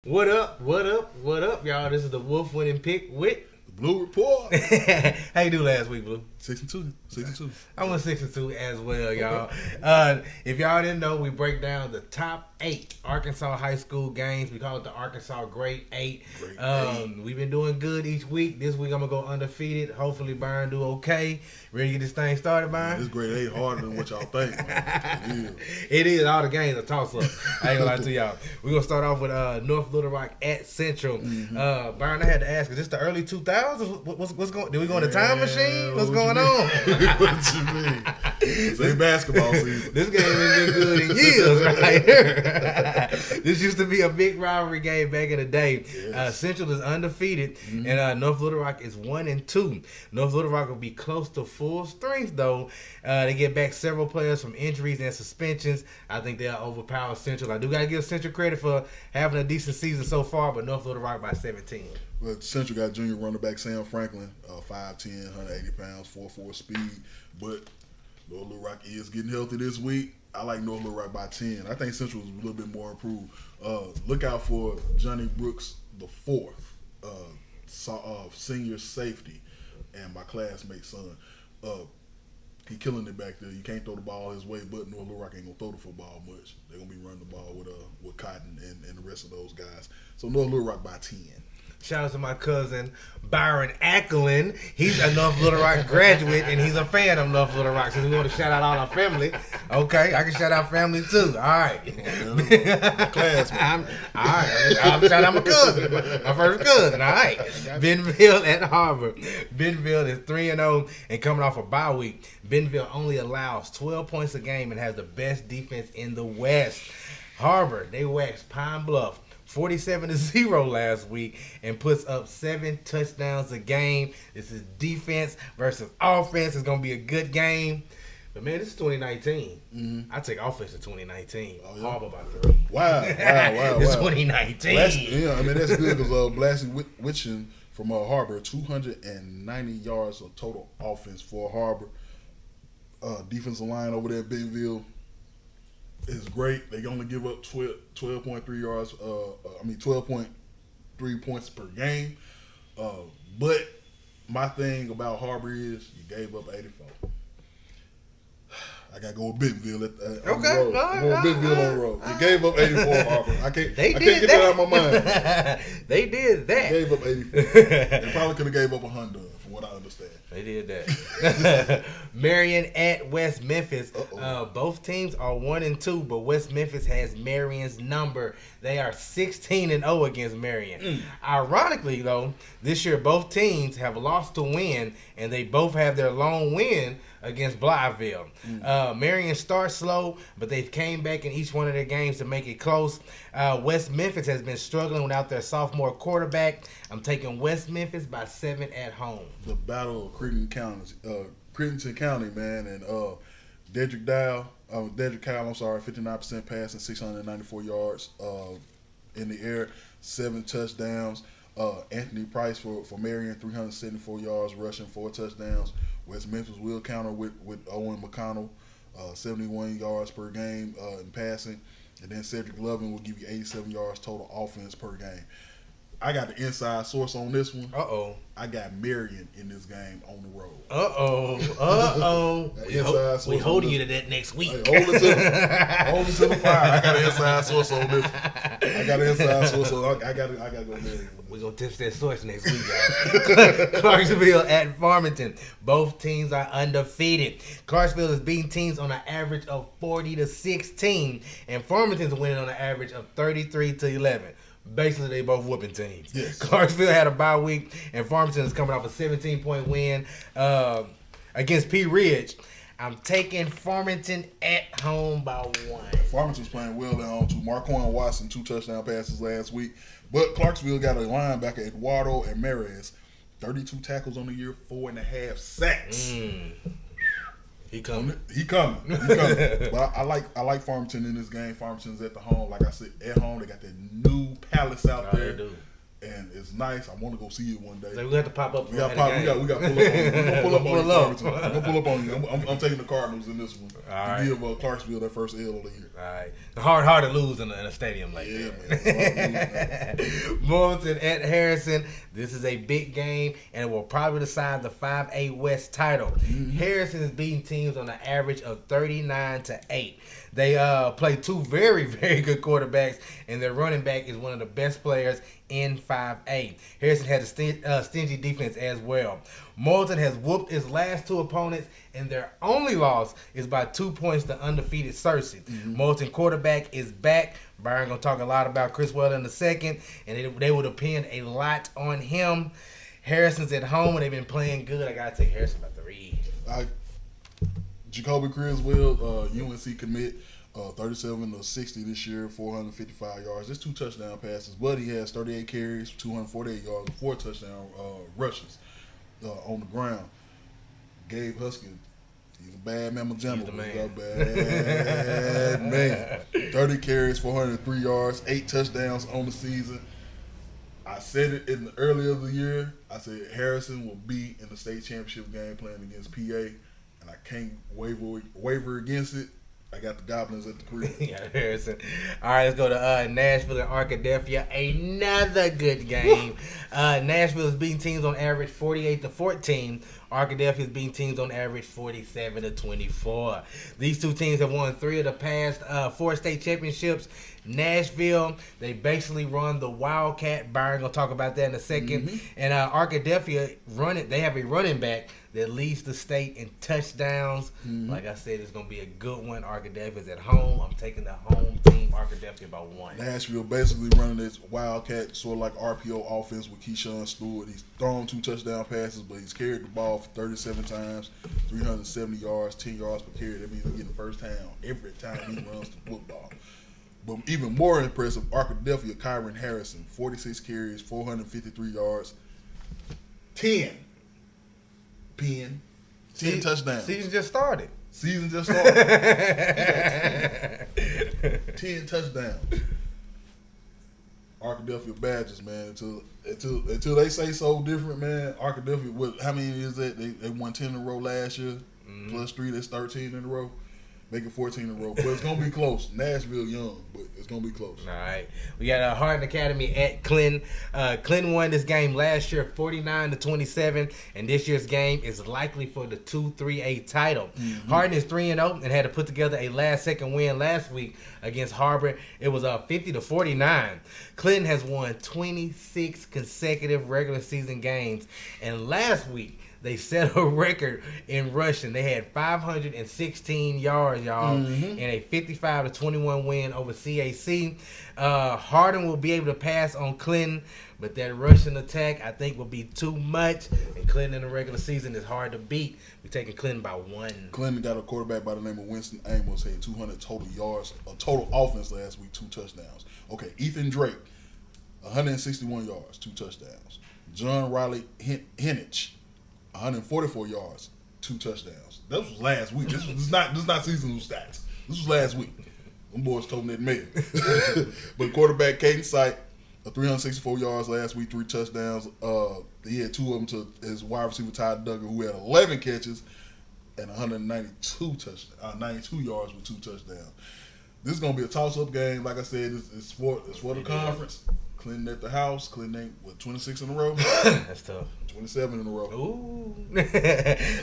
What up? What up? What up, y'all? This is the Wolf Winning Pick with The Blue Report. How you do last week, Blue? 6-2. 6-2. I went 6-2 as well, y'all. If y'all didn't know, we break down the top 8 Arkansas high school games. We call it the Arkansas Great 8. We've been doing good each week. This week I'm gonna go undefeated. Hopefully, Byron do okay. Ready to get this thing started, Byron? This grade 8 harder than what y'all think, man. It is. All the games are toss up. I ain't gonna lie to y'all. We're gonna start off with North Little Rock at Central. Byron, I had to ask, is this the early 2000s? What's going? Did we go in the time machine? What's going on? What you mean? It's ain't basketball season. This game has been good in years, right here. This used to be a big rivalry game back in the day. Yes. Central is undefeated, and North Little Rock is 1-2. North Little Rock will be close to full strength, though. They get back several players from injuries and suspensions. I think they'll overpower Central. I do got to give Central credit for having a decent season so far, but North Little Rock by 17. Well, Central got junior running back Sam Franklin, 5'10", 180 pounds, 4.4 speed. But North Little Rock is getting healthy this week. I like North Little Rock by 10. I think Central is a little bit more improved. Look out for Johnny Brooks the fourth, senior safety, and my classmate's son. He killing it back there. You can't throw the ball his way, but North Little Rock ain't gonna throw the football much. They're gonna be running the ball with Cotton and the rest of those guys. So North Little Rock by 10. Shout out to my cousin Byron Acklin. He's a North Little Rock graduate, and he's a fan of North Little Rock. So we want to shout out all our family. Okay, I can shout out family too. All right. Classmate. All right. I'm shout out my cousin, my first cousin. All right. Bentonville at Harbor. Bentonville is 3-0 and coming off a bye week. Bentonville only allows 12 points a game and has the best defense in the West. Harbor, they waxed Pine Bluff 47-0 last week and puts up 7 touchdowns a game. This is defense versus offense. It's going to be a good game. But, man, this is 2019. I take offense to 2019. Oh, yeah? Harbor by 3. Wow. It's 2019. That's good because Blassie Witchin from Harbor, 290 yards of total offense for Harbor. Defensive line over there at Bentonville is great. They only give up 12.3 yards. 12.3 points per game. But my thing about Harbor is you gave up 84. I gotta go with Bentonville on the road. I'm going Bentonville on the road. You gave up 84, Harbor. I can't get that out of my mind. They did that. They gave up 84. They probably could have gave up 100, from what I understand. They did that. Marion at West Memphis. Both teams are 1-2, but West Memphis has Marion's number. They are 16-0 against Marion. Ironically, though, this year both teams have lost to win, and they both have their lone win against Blytheville. Marion starts slow, but they've came back in each one of their games to make it close. West Memphis has been struggling without their sophomore quarterback. I'm taking West Memphis by 7 at home. The Battle of Creighton County, man, and Dedrick Kyle, 59% passing, 694 yards in the air, 7 touchdowns. Anthony Price for Marion, 374 yards rushing, 4 touchdowns. West Memphis will counter with Owen McConnell, 71 yards per game in passing. And then Cedric Lovin will give you 87 yards total offense per game. I got the inside source on this one. I got Marion in this game on the road. We holding you to that next week. Hey, hold it to the fire. I got an inside source on this one. So I got to go Marion. We're going to test that source next week, y'all. Clarksville at Farmington. Both teams are undefeated. Clarksville is beating teams on an average of 40-16, and Farmington's winning on an average of 33-11. Basically, they both whooping teams. Yes. Clarksville had a bye week, and Farmington is coming off a 17-point win against P. Ridge. I'm taking Farmington at home by 1. Farmington's playing well at home, too. Marquand Watson, 2 touchdown passes last week. But Clarksville got a linebacker, Eduardo Ramirez, 32 tackles on the year, 4.5 sacks. He coming. But I like Farmington in this game. Farmington's at the home. Like I said, at home, they got that new palace out there. They do. and it's nice. I want to go see it one day. So we have to pop up. We got pull up on you. We're gonna pull up on you. We're gonna pull up on you. I'm taking the Cardinals in this one. All right. Give Clarksville their first L of the year. All right. Hard to lose in a stadium like that. Man. Morton at Harrison. This is a big game, and it will probably decide the 5A West title. Mm-hmm. Harrison is beating teams on an average of 39-8. They play two very, very good quarterbacks, and their running back is one of the best players in 5A. Harrison has a stingy defense as well. Morton has whooped his last two opponents, and their only loss is by 2 points to undefeated Searcy. Mm-hmm. Morton quarterback is back. Byron going to talk a lot about Chris Weller in a second, and they will depend a lot on him. Harrison's at home, and they've been playing good. I got to take Harrison by 3. Jacoby Criswell, UNC commit, 37-60 this year, 455 yards. That's 2 touchdown passes, but he has 38 carries, 248 yards, and 4 touchdown rushes on the ground. Gabe Huskin, he's a bad mamma jamma. He's a bad man. 30 carries, 403 yards, 8 touchdowns on the season. I said it in the earlier of the year. I said Harrison will be in the state championship game playing against PA, and I can't waver against it. I got the Goblins at the crib. Yeah, Harrison. All right, let's go to Nashville and Arkadelphia. Another good game. Nashville is beating teams on average 48-14. Arkadelphia is beating teams on average 47-24. These two teams have won 3 of the past 4 state championships. Nashville, they basically run the Wildcat. Byron gonna talk about that in a second. Mm-hmm. And Arkadelphia they have a running back that leads the state in touchdowns. Mm-hmm. Like I said, it's gonna be a good one. Arkadelphia is at home. I'm taking the home team, Arkadelphia, by 1. Nashville basically running this Wildcat sort of like RPO offense with Keyshawn Stewart. He's thrown 2 touchdown passes, but he's carried the ball for 37 times, 370 yards, 10 yards per carry. That means he's getting first down every time he runs the football. But even more impressive, Arkadelphia, Kyron Harrison, 46 carries, 453 yards, 10 touchdowns. Season just started. 10 touchdowns. Arkadelphia Badgers, man. Until they say so different, man. Arkadelphia, how many is that? They won 10 in a row last year. Mm-hmm. Plus 3, that's 13 in a row. Make it 14 in a row. But it's going to be close. Nashville young, but it's going to be close. All right. We got Hardin Academy at Clinton. Clinton won this game last year 49-27, and this year's game is likely for the 2-3A title. Mm-hmm. Hardin is 3-0 and had to put together a last-second win last week against Harbor. It was 50-49. Clinton has won 26 consecutive regular season games, and last week, they set a record in rushing. They had 516 yards, y'all, in a 55-21 win over CAC. Hardin will be able to pass on Clinton, but that rushing attack, I think, will be too much. And Clinton in the regular season is hard to beat. We're taking Clinton by 1. Clinton got a quarterback by the name of Winston Amos, had 200 total yards, total offense last week, 2 touchdowns. Okay, Ethan Drake, 161 yards, 2 touchdowns. John Riley Henich, 144 yards, 2 touchdowns. That was last week. This is not seasonal stats. This was last week. Them boys told me that mail. But quarterback Caden Sight, 364 yards last week, 3 touchdowns. He had 2 of them to his wide receiver Ty Duggar, who had 11 catches and 92 yards with 2 touchdowns. This is gonna be a toss-up game. Like I said, it's for the conference. Clinton at the house. Clinton ain't 26 in a row. That's tough. 27 in a row. Ooh.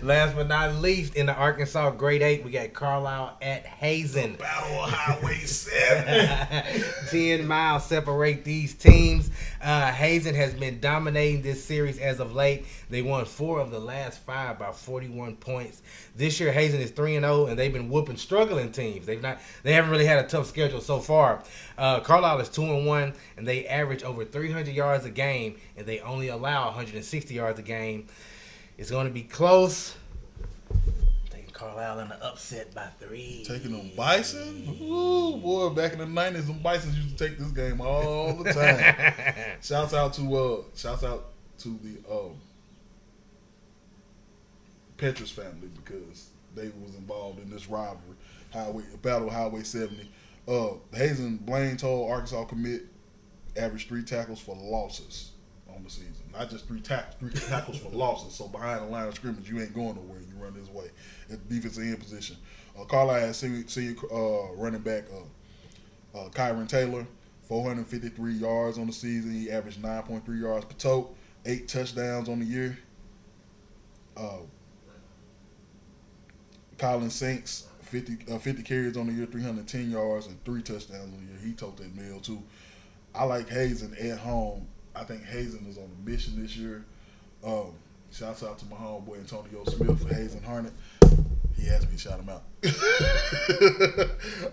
Last but not least, in the Arkansas Grade 8, we got Carlisle at Hazen. The Battle of Highway 7. 10 miles separate these teams. Hazen has been dominating this series as of late. They won 4 of the last 5 by 41 points. This year, Hazen is 3-0, and they've been whooping struggling teams. They haven't really had a tough schedule so far. Carlisle is 2-1, and they average over 300 yards a game, and they only allow 160 yards a game. It's going to be close. Taking Carlisle in the upset by 3. Taking them Bison? Ooh, boy, back in the 90s, them Bisons used to take this game all the time. Shouts out to the Petrus family, because they was involved in this rivalry, Battle Highway 70. Hazen Blaine told Arkansas commit averaged 3 tackles for losses on the season. Not just 3 tackles for losses. So behind the line of scrimmage, you ain't going nowhere. You run this way at the defensive end position. Carlisle has senior running back Kyron Taylor, 453 yards on the season. He averaged 9.3 yards per tote, 8 touchdowns on the year. Colin Saints, 50 carries on the year, 310 yards, and 3 touchdowns on the year. He took that meal, too. I like Hazen at home. I think Hazen is on a mission this year. Shouts out to my homeboy Antonio Smith for Hazen Harnett. He asked me to shout him out.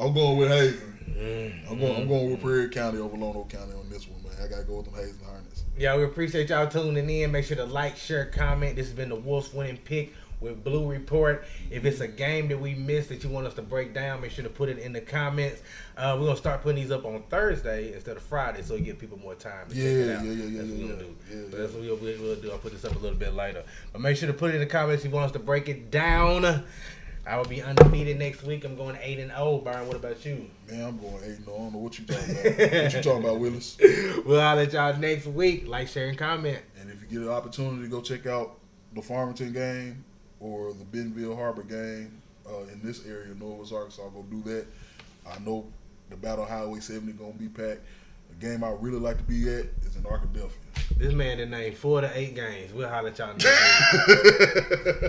I'm going with Hazen. I'm going with Prairie County over Lone Oak County on this one, man. I got to go with them Hazen Harnets. Yeah, we appreciate y'all tuning in. Make sure to like, share, comment. This has been the Wolves winning pick with Blue Report. If it's a game that we missed that you want us to break down, make sure to put it in the comments. We're going to start putting these up on Thursday instead of Friday, so we give people more time to check it out. That's what we'll do. I'll put this up a little bit later. But make sure to put it in the comments if you want us to break it down. I will be undefeated next week. I'm going 8-0. Byron, what about you? Man, I'm going 8-0. I don't know what you talking about. What you talking about, Willis? We'll holler at y'all next week. Like, share, and comment. And if you get an opportunity to go check out the Farmington game or the Bentonville Harbor game in this area, Northwest Arkansas, go do that. I know the Battle Highway 70 going to be packed. The game I really like to be at is in Arkadelphia. This man done named 4 to 8 games. We'll holler at y'all next week.